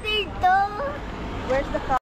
dito. Where's the car?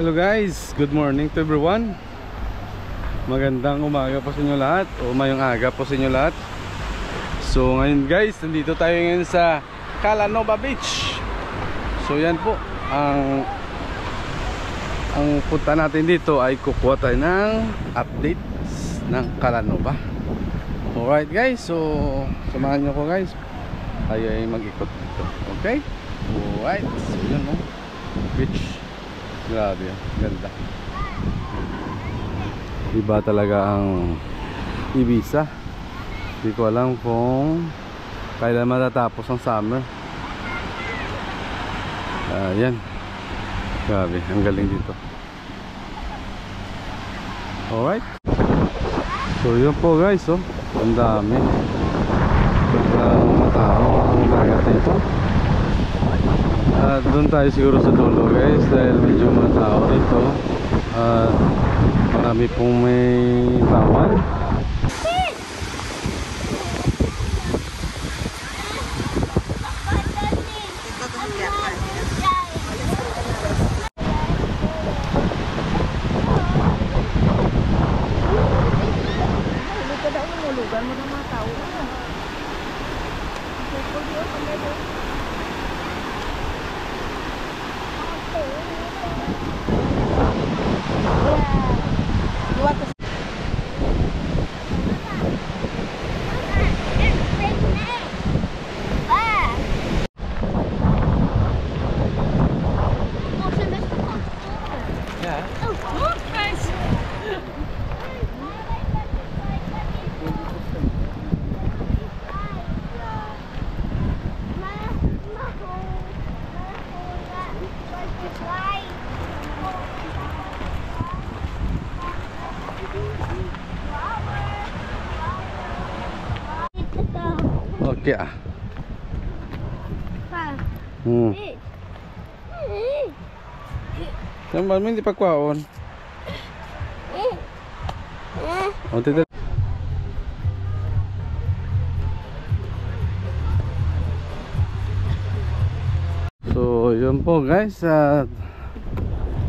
Hello guys, good morning to everyone. Magandang umaga po sa inyo lahat, o mayong aga po sa inyo lahat. So ngayon guys, nandito tayo ngayon sa Calanova Beach. So yan po, ang punta natin dito ay kukuha tayo ng updates ng Calanova. Alright guys, so samahan nyo ko guys, tayo ay mag-ikot dito. Okay? Alright, so yun o, beach. Grabe, ganda. Iba talaga ang Ibiza. Hindi ko alam kung kailan matatapos ang summer. Yan. Grabe, ang galing dito. Alright. So yun po guys, oh. Ang dami. Sobrang matao ang dagat dito. Doon tayo siguro sa dulo guys, dahil medyo matao dito. Marami pong may bawal. Okay ah. Sampai hindi pagkuhaon. So yun po guys,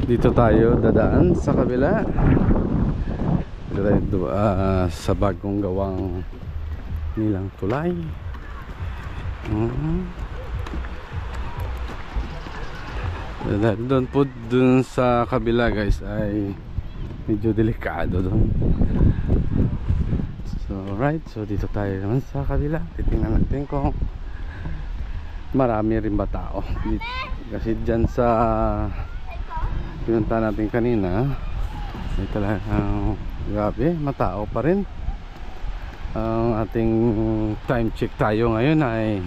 dito tayo dadaan sa kabila. Dito sa bagong gawang nilang tulay. Doon po, dun sa kabila guys ay medyo delikado doon. So right, so dito tayo naman sa kabila. Titingnan natin kung marami rin ba tao kasi dyan sa pinunta natin kanina ay talagang grabe, matao pa rin. Ang ating time check tayo ngayon ay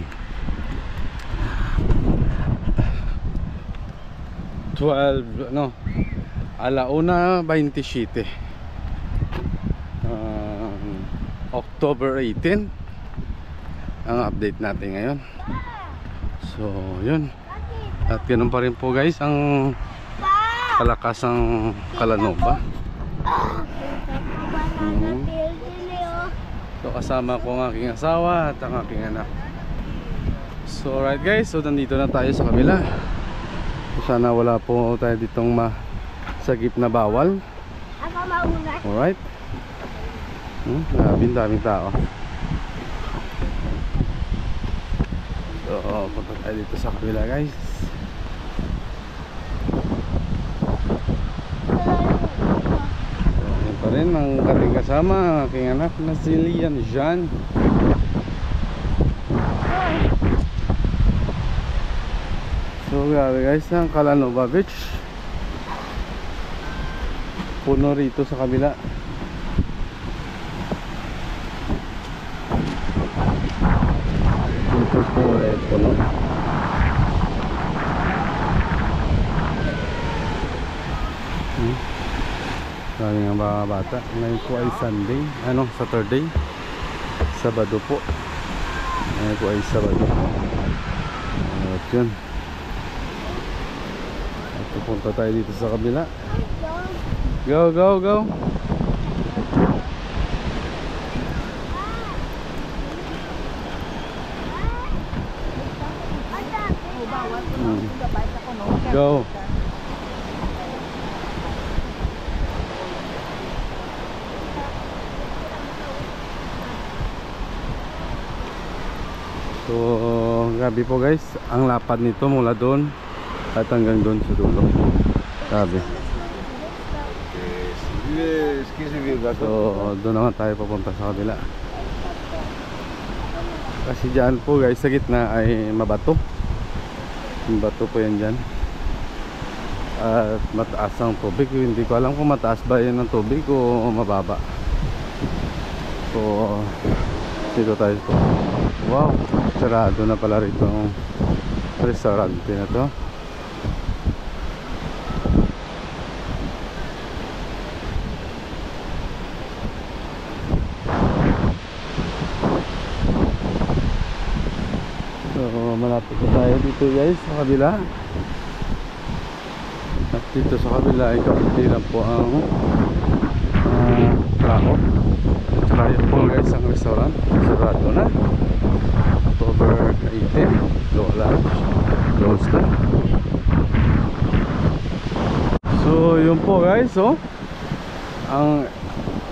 1:27 October 18 ang update natin ngayon. So yun, at ganun pa rin po guys ang kalakasang Calanova. So kasama ko ang aking asawa at ang aking anak. So alright guys, so nandito na tayo sa kabila. So, sana wala po tayo ditong masagip na bawal. Alright. Daming tao. So punta tayo dito sa kabila guys. So, yun pa rin ang ating kasama, ang aking anak na si Lian Jean. So grabe guys, ang Calanova Beach puno rito sa kabila. Dito po puno. Maraming ang mga bata. Ngayon po ay Sunday, Saturday, Sabado po. Ngayon po ay Sabado. At yun, pupunta tayo dito sa kabila. Go, go, go. Go. So, grabe po guys, ang lapad nito mula doon at hanggang doon sa dulo. Grabe. So doon naman tayo papunta sa kabila. Kasi dyan po guys sa gitna ay mabato. Bato po yan dyan. At mataas ang tubig. Hindi ko alam kung mataas ba yan ang tubig o mababa. So dito tayo po. Wow, sarado na pala rito ang restaurante na to. So malapit na tayo dito guys sa kabila. At dito sa kabila ay kaunti lang po ang tao. At saka yun po guys ang restaurant, sarado na. October 18, close na. So yun po guys, ang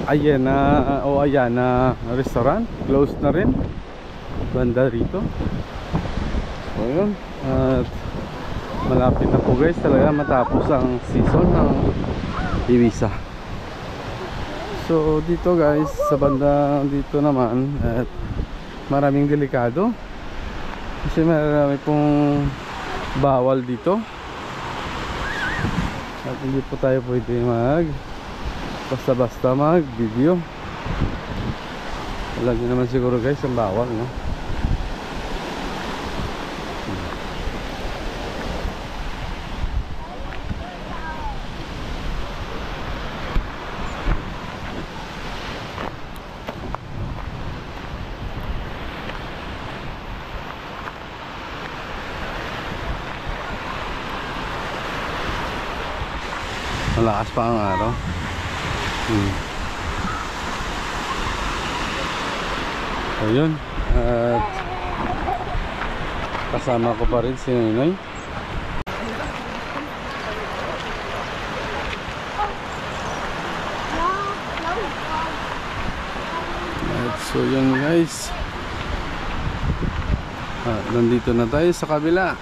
Ayana restaurant closed na rin banda rito. So yun, at malapit na po guys talaga matapos ang season ng Ibiza. So dito guys sa banda dito naman at maraming delikado kasi marami pong bawal dito at hindi po tayo pwede basta mag video. Alam nyo naman siguro guys ang bawal, no? Malakas pa ang araw. So yun, at kasama ko pa rin si Noy. At so yun guys, nandito na tayo sa kabila.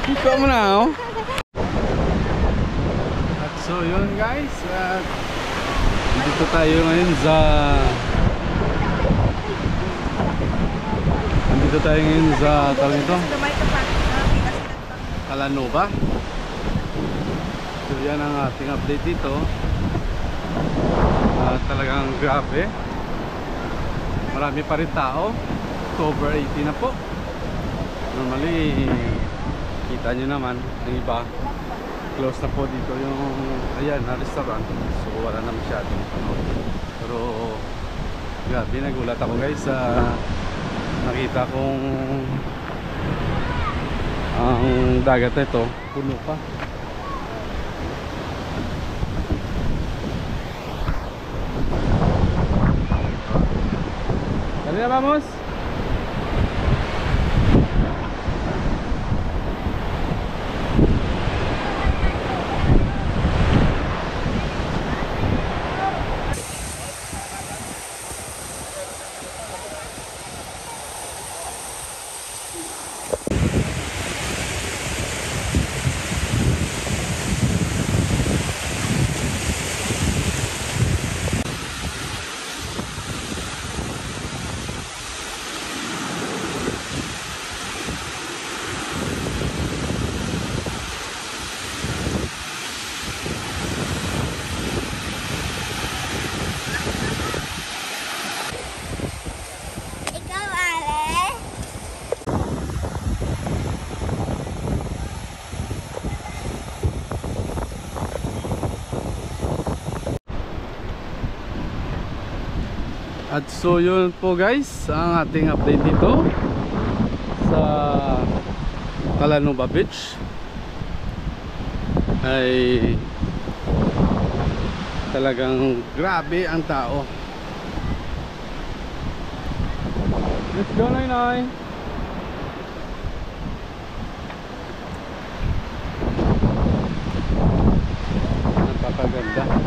Ikaw mo na, oh. At so yun guys, at dito tayo ngayon sa tawag ito, Calanova. So yan ang ating update dito. Talagang grabe, marami pa rin tao. October 18 na po. Normally kita nyo naman ang iba close na po dito yung ayan na restaurant, so wala na masyadong ano. Pero grabe, nagulat ako guys sa nakita kong ang dagat na ito puno pa. Dali na, vamos. At so yun po guys, ang ating update dito sa Calanova Beach ay talagang grabe ang tao. Let's go, Noy. Napakaganda ng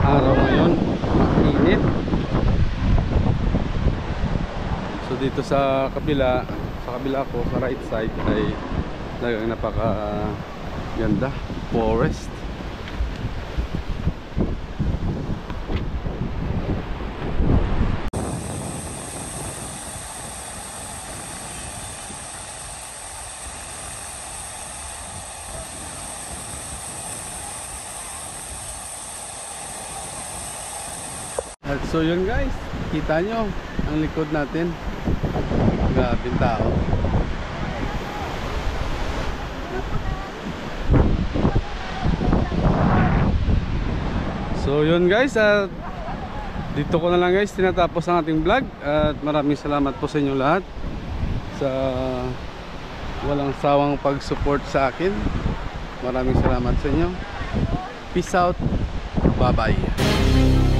araw ngayon, mainit. So dito sa kabila ko, sa right side ay talagang napaka ganda, forest. At so yun guys, kita nyo ang likod natin. Grabing tao. So yun guys, at dito ko na lang guys tinatapos ang ating vlog. At maraming salamat po sa inyo lahat sa walang sawang pag-support sa akin. Maraming salamat sa inyo. Peace out. Bye bye.